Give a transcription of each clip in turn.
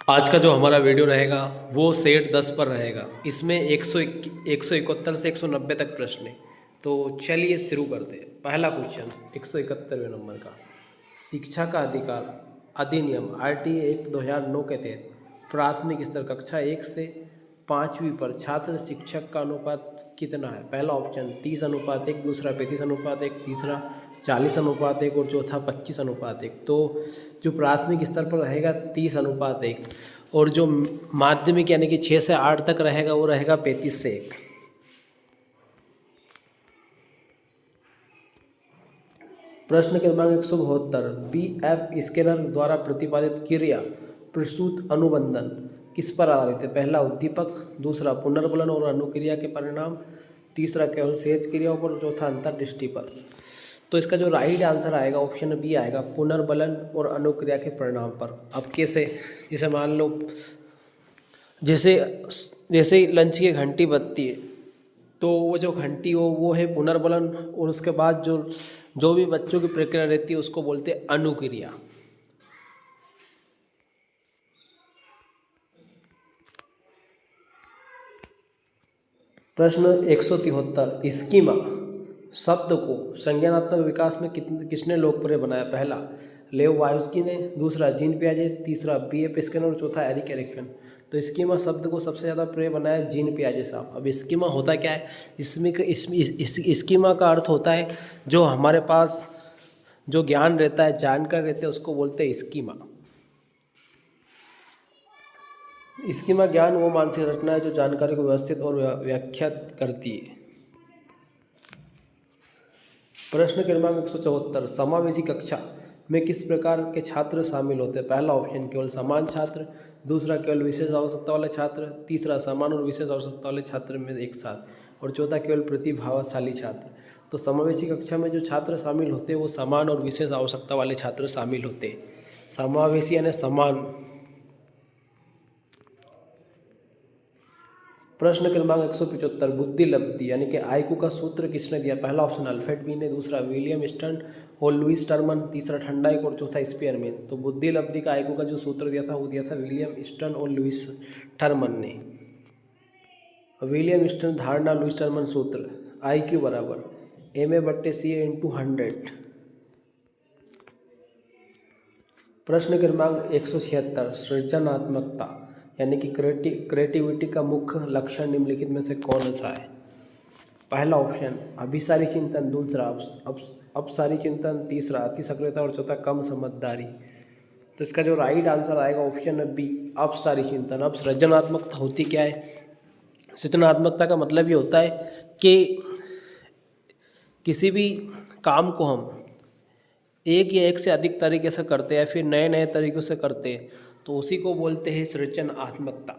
आज का जो हमारा वीडियो रहेगा वो सेट 10 पर रहेगा। इसमें 171 से 190 तक प्रश्न है। तो चलिए शुरू करते हैं। पहला क्वेश्चन 171वें नंबर का, शिक्षा का अधिकार अधिनियम RTA एक्ट 2009 के तहत प्राथमिक स्तर कक्षा 1 से 5वीं पर छात्र शिक्षक का अनुपात कितना है? पहला ऑप्शन 30:1, दूसरा 35:1, तीसरा 40:1 और चौथा 25:1। तो जो प्राथमिक स्तर पर रहेगा 30:1 और जो माध्यमिक यानी कि 6 से 8 तक रहेगा वो रहेगा 35:1। प्रश्न क्रमांक 172, BF स्कैनर द्वारा प्रतिपादित क्रिया प्रस्तुत अनुबंधन किस पर आधारित है? पहला उद्दीपक, दूसरा पुनर्बलन और अनुक्रिया के परिणाम, तीसरा केवल सहज क्रियाओं पर, चौथा अंतर्दृष्टि पर। तो इसका जो राइट आंसर आएगा ऑप्शन बी आएगा, पुनर्बलन और अनुक्रिया के परिणाम पर। अब कैसे? जैसे मान लो जैसे जैसे लंच की घंटी बजती है तो वो जो घंटी हो वो है पुनर्बलन, और उसके बाद जो भी बच्चों की प्रक्रिया रहती है उसको बोलते हैं अनुक्रिया। प्रश्न 173, स्कीमा शब्द को संज्ञानात्मक विकास में किसने लोकप्रिय बनाया? पहला लेव वायोस्की ने, दूसरा जीन पियाजे, तीसरा BF स्किनर और चौथा एरिक एरिक्सन। तो स्कीमा शब्द को सबसे ज़्यादा प्रिय बनाया जीन पियाजे साहब। अब स्कीमा होता क्या है? स्कीमा का अर्थ होता है जो हमारे पास जो ज्ञान रहता है, जानकारी रहती है, उसको बोलते हैं स्कीमा। स्कीमा ज्ञान वो मानसिक रचना है जो जानकारी को व्यवस्थित और व्याख्यात करती है। प्रश्न क्रमांक 174, समावेशी कक्षा में किस प्रकार के छात्र शामिल होते हैं? पहला ऑप्शन केवल समान छात्र, दूसरा केवल विशेष आवश्यकता वाले छात्र, तीसरा समान और विशेष आवश्यकता वाले छात्र में एक साथ, और चौथा केवल प्रतिभाशाली छात्र। तो समावेशी कक्षा में जो छात्र शामिल होते हैं वो समान और विशेष आवश्यकता वाले छात्र शामिल होते हैं। समावेशी यानी समान। प्रश्न क्रमांक 175, बुद्धि लब्धि यानी कि आईक्यू का सूत्र किसने दिया? पहला ऑप्शन अल्फ्रेड बी ने, दूसरा विलियम स्टर्न और लुइस टर्मन, तीसरा थर्नडाइक और चौथा स्पीयरमैन। तो बुद्धि लब्धि का आईक्यू का जो सूत्र दिया था वो दिया था विलियम स्टर्न और लुइस टर्मन ने। विलियम स्टर्न धारणा, लुइस टर्मन सूत्र, IQ बराबर MA/CA × 100। प्रश्न क्रमांक 176, सृजनात्मकता यानी कि क्रिएटिविटी का मुख्य लक्षण निम्नलिखित में से कौन सा है? पहला ऑप्शन अभिसारी चिंतन, दूसरा अपसारी चिंतन, तीसरा अति सक्रियता और चौथा कम समझदारी। तो इसका जो राइट आंसर आएगा ऑप्शन बी, अपसारी चिंतन। अब सृजनात्मकता होती क्या है? सृजनात्मकता का मतलब ये होता है कि किसी भी काम को हम एक या एक से अधिक तरीके से करते हैं या फिर नए नए तरीक़ों से करते हैं तो उसी को बोलते हैं सृजनात्मकता।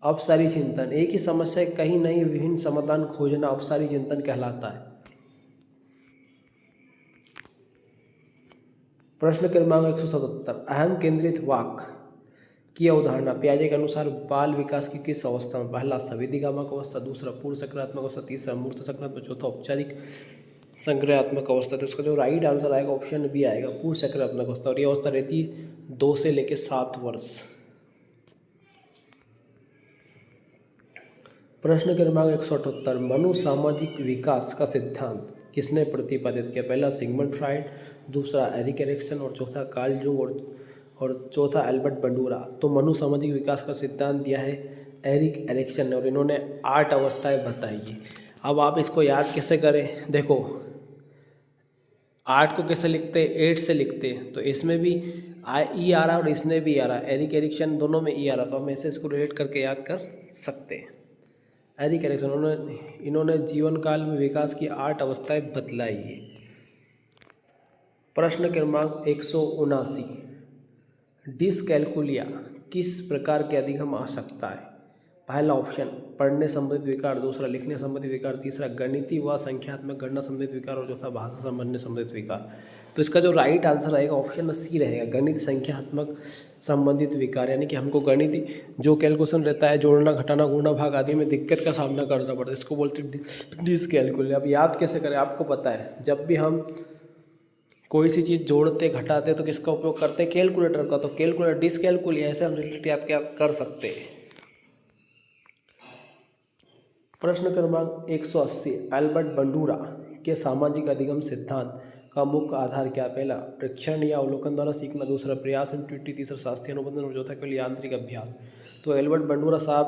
अपसारी चिंतन, एक ही समस्या कहीं नहीं विभिन्न समाधान खोजना अपसारी चिंतन कहलाता है। प्रश्न क्रमांक 177, अहम केंद्रित वाक्य की अवधारणा पियाजे के अनुसार बाल विकास की किस अवस्था में? पहला संवेदीगामक अवस्था, दूसरा पूर्व सकारात्मक अवस्था, तीसरा मूर्त सकारात्मक, चौथा औपचारिक संक्रियात्मक अवस्था। तो इसका जो राइट आंसर आएगा ऑप्शन बी आएगा, पूर्व सकारात्मक अवस्था, और ये अवस्था रहती है 2 से लेकर 7 वर्ष। प्रश्न क्रमांक 178, मनुसामाजिक विकास का सिद्धांत किसने प्रतिपादित किया? पहला सिगमंड फ्राइड, दूसरा एरिक एरिक्सन और चौथा कार्ल जुंग और चौथा एल्बर्ट बंडूरा। तो मनुसामाजिक विकास का सिद्धांत दिया है एरिक एरिक्सन ने और इन्होंने 8 अवस्थाएं बताई है। अब आप इसको याद कैसे करें? देखो 8 को कैसे लिखते हैं? 8 से लिखते हैं। तो इसमें भी ई आ रहा और इसमें भी आ रहा, एरिक एरिक्सन दोनों में ई आ रहा, तो हम ऐसे इसको रिलेट करके याद कर सकते हैं। एरिक एरिक्सन इन्होंने जीवन काल में विकास की 8 अवस्थाएं बतलाई है। प्रश्न क्रमांक 179, डिसकैलकुलिया किस प्रकार के अधिगम आ सकता है? पहला ऑप्शन पढ़ने संबंधित विकार, दूसरा लिखने संबंधित विकार, तीसरा गणितीय व संख्यात्मक गणना संबंधित विकार और चौथा भाषा संबंधी संबंधित विकार। तो इसका जो राइट आंसर आएगा ऑप्शन सी रहेगा, गणित संख्यात्मक संबंधित विकार। यानी कि हमको गणित जो कैलकुलेशन रहता है, जोड़ना घटाना गुणा भाग आदि में दिक्कत का सामना करना पड़ता है, इसको बोलते हैं डिसकैलकुलिया। अब याद कैसे करें? आपको पता है जब भी हम कोई सी चीज़ जोड़ते घटाते तो किसका उपयोग करते, कैलकुलेटर का। तो कैलकुलेटर डिसकैलकुलेट ऐसे हम रिजल्ट याद कर सकते हैं। प्रश्न क्रमांक 180, एल्बर्ट बंडूरा के सामाजिक अधिगम सिद्धांत का मुख्य आधार क्या। पहला परीक्षण या अवलोकन द्वारा सीखना, दूसरा प्रयास इंट्यूटी, तीसरा शास्त्रीय अनुबंधन और चौथा केवल यांत्रिक अभ्यास। तो एल्बर्ट बंडूरा साहब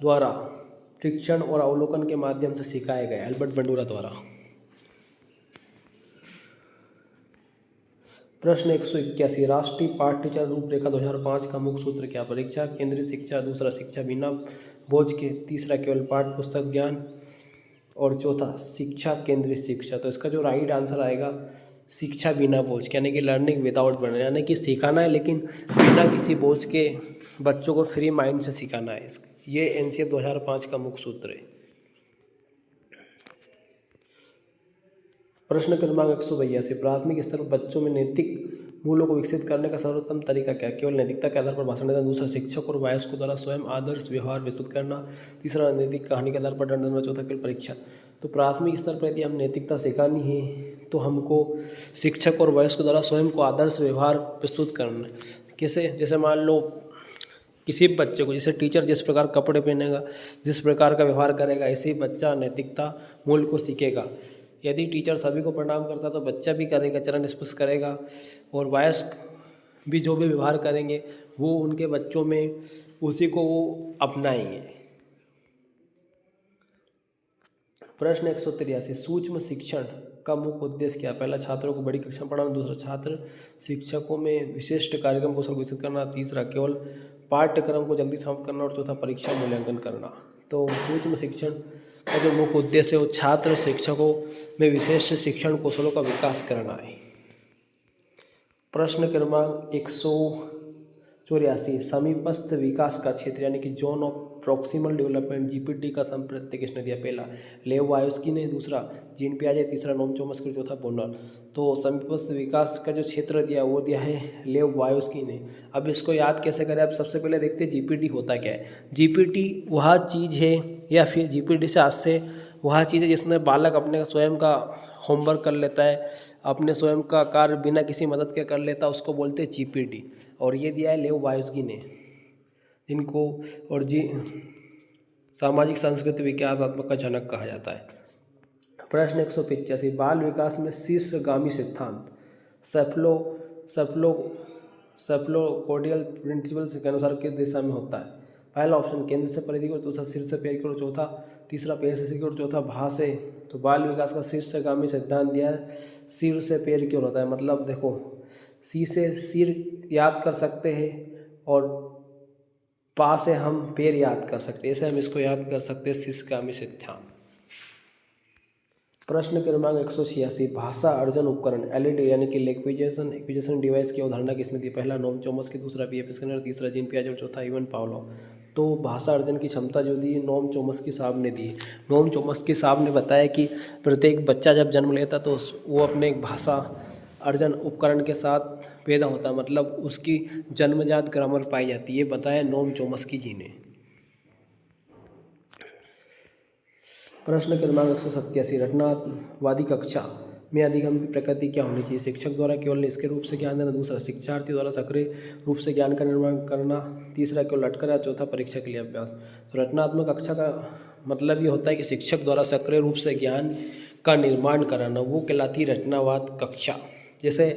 द्वारा परीक्षण और अवलोकन के माध्यम से सिखाए गए, एल्बर्ट बंडूरा द्वारा। प्रश्न 181, राष्ट्रीय पाठ्यचर्या रूपरेखा 2005 का मुख्य सूत्र क्या। परीक्षा केंद्रित शिक्षा, दूसरा शिक्षा बिना बोझ के, तीसरा केवल पाठ्य पुस्तक ज्ञान और चौथा शिक्षा केंद्रित शिक्षा। तो इसका जो राइट आंसर आएगा शिक्षा बिना बोझ के, यानी कि लर्निंग विदाउट बर्डन, यानी कि सिखाना है लेकिन बिना किसी बोझ के बच्चों को फ्री माइंड से सिखाना है। ये एनसीएफ 2005 का मुख्य सूत्र है। प्रश्न क्रमांक 182, प्राथमिक स्तर पर बच्चों में नैतिक मूल्यों को विकसित करने का सर्वोत्तम तरीका क्या है। केवल नैतिकता के आधार पर भाषण देना, दूसरा शिक्षक और वयस्कों द्वारा स्वयं आदर्श व्यवहार विस्तृत करना, तीसरा नैतिक कहानी के आधार पर दंड देना, चौथा केवल परीक्षा। तो प्राथमिक स्तर पर यदि हम नैतिकता सिखानी है तो हमको शिक्षक और वयस्कों द्वारा स्वयं को आदर्श व्यवहार प्रस्तुत करना। कैसे, जैसे मान लो किसी बच्चे को, जैसे टीचर जिस प्रकार कपड़े पहनेगा, जिस प्रकार का व्यवहार करेगा, ऐसे बच्चा नैतिकता मूल्य को सीखेगा। यदि टीचर सभी को प्रणाम करता तो बच्चा भी करेगा, चरण स्पर्श करेगा, और वयस्क भी जो भी व्यवहार करेंगे वो उनके बच्चों में उसी को वो अपनाएंगे। प्रश्न 183, सूक्ष्म शिक्षण का मुख्य उद्देश्य क्या। पहला छात्रों को बड़ी कक्षा में पढ़ाना, दूसरा छात्र शिक्षकों में विशिष्ट कार्यक्रम कौशल विकसित करना, तीसरा केवल पाठ्यक्रम को जल्दी समाप्त करना और चौथा परीक्षा मूल्यांकन करना। तो सूक्ष्म शिक्षण का जो मुख्य उद्देश्य है वो छात्र शिक्षकों में विशेष शिक्षण कौशलों का विकास करना है। प्रश्न क्रमांक 184, समीपस्थ विकास का क्षेत्र यानी कि zone of proximal development GPD का संप्रत्यय किसने दिया। पहला लेव वायोस्की ने, दूसरा जीन पियाजे, तीसरा नोम चॉम्स्की, चौथा बोनर। तो समीपस्थ विकास का जो क्षेत्र दिया वो दिया है लेव वायोस्की ने। अब इसको याद कैसे करें, अब सबसे पहले देखते हैं जीपीडी होता क्या है। जीपीडी वह चीज़ है या फिर जीपीडी से आज से वह चीज़ है जिसमें बालक अपने स्वयं का होमवर्क कर लेता है, अपने स्वयं का कार्य बिना किसी मदद के कर लेता है, उसको बोलते हैं जीपीडी। और ये दिया है लेव वायोस्की ने, जिनको और जी सामाजिक सांस्कृतिक विकासात्मक का जनक कहा जाता है। प्रश्न 185, बाल विकास में शीर्षगामी सिद्धांत सेफलोपोडियल प्रिंसिपल्स के अनुसार किस दिशा में होता है। पहला ऑप्शन केंद्र से परिधि की ओर, दूसरा सिर से पैर की ओर, चौथा तीसरा पैर से सिर की ओर, चौथा भा से। तो बाल विकास का शीर्षगामी सिद्धांत दिया है सिर से पैर की ओर होता है। मतलब देखो, सी से सिर याद कर सकते हैं और पा से हम पैर याद कर सकते हैं, ऐसे हम इसको याद कर सकते हैं शीर्षगामी सिद्धांत। प्रश्न क्रमांक 186, भाषा अर्जन उपकरण एलईडी यानी कि एक्विजिशन डिवाइस की अवधारणा किसने दी। पहला नोम चॉम्स्की, दूसरा बीएफ स्किनर, तीसरा जीन पियाजे और चौथा इवन पावलोव। तो भाषा अर्जन की क्षमता जो दी नोम चॉम्स्की साहब ने दी। नोम चॉम्स्की साहब ने बताया कि प्रत्येक बच्चा जब जन्म लेता तो वो अपने एक भाषा अर्जन उपकरण के साथ पैदा होता, मतलब उसकी जन्मजात ग्रामर पाई जाती है, ये बताया नोम चॉम्स्की जी ने। प्रश्न क्रमांक 187, रचनावादी कक्षा में अधिगम की प्रकृति क्या होनी चाहिए। शिक्षक द्वारा केवल निष्क्रिय रूप से ज्ञान देना, दूसरा शिक्षार्थी द्वारा सक्रिय रूप से ज्ञान का निर्माण करना, तीसरा केवल लटकर या चौथा परीक्षा के लिए अभ्यास। तो रचनात्मक कक्षा का मतलब ये होता है कि शिक्षक द्वारा सक्रिय रूप से ज्ञान का निर्माण कराना, वो कहलाती रचनावाद कक्षा। जैसे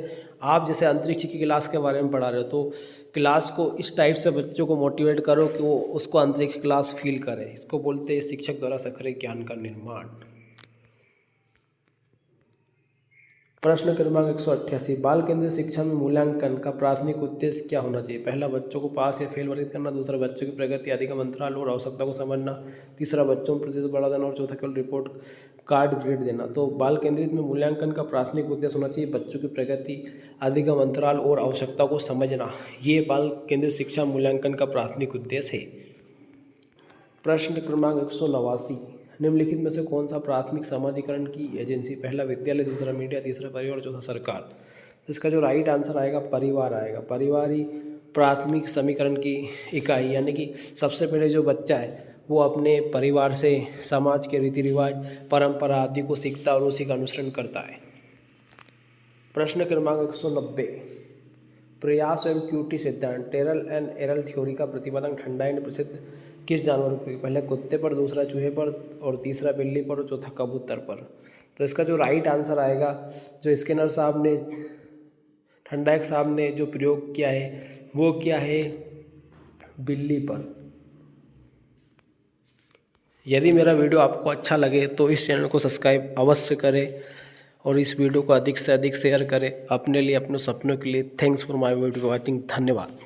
अंतरिक्ष की क्लास के बारे में पढ़ा रहे हो तो क्लास को इस टाइप से बच्चों को मोटिवेट करो कि वो उसको अंतरिक्ष क्लास फील करे, इसको बोलते हैं शिक्षक द्वारा सक्रिय ज्ञान का निर्माण। प्रश्न क्रमांक 188, बाल केंद्रीय शिक्षा में मूल्यांकन का प्राथमिक उद्देश्य क्या होना चाहिए। पहला बच्चों को पास या फेल वर्गित करना, दूसरा बच्चों की प्रगति अधिगम अंतराल और आवश्यकता को समझना, तीसरा बच्चों में प्रतिशत बढ़ा देना और चौथा केवल रिपोर्ट कार्ड ग्रेड देना। तो बाल केंद्रित में मूल्यांकन का प्राथमिक उद्देश्य होना चाहिए बच्चों की प्रगति अधिगम अंतराल और आवश्यकता को समझना, ये बाल केंद्रित शिक्षा मूल्यांकन का प्राथमिक उद्देश्य है। प्रश्न क्रमांक 189, निम्नलिखित में से कौन सा प्राथमिक समाजीकरण की एजेंसी। पहला विद्यालय, दूसरा मीडिया, तीसरा परिवार, चौथा सरकार। तो इसका जो राइट आंसर आएगा परिवार आएगा। परिवार ही प्राथमिक समीकरण की इकाई, यानी कि सबसे पहले जो बच्चा है वो अपने परिवार से समाज के रीति रिवाज परंपरा आदि को सीखता और उसी का अनुसरण करता है। प्रश्न क्रमांक 190, प्रयास एवं क्यूटी सिद्धांत टेरल एंड एरल थ्योरी का प्रतिपादन ठंडा एंड प्रसिद्ध किस जानवर पर? पहले कुत्ते पर, दूसरा चूहे पर, और तीसरा बिल्ली पर, और चौथा कबूतर पर। तो इसका जो राइट आंसर आएगा, जो स्किनर साहब ने, ठंडायक साहब ने जो प्रयोग किया है वो क्या है? बिल्ली पर। यदि मेरा वीडियो आपको अच्छा लगे तो इस चैनल को सब्सक्राइब अवश्य करें और इस वीडियो को अधिक से अधिक शेयर करें अपने लिए, अपने सपनों के लिए। Thanks for my video watching. धन्यवाद।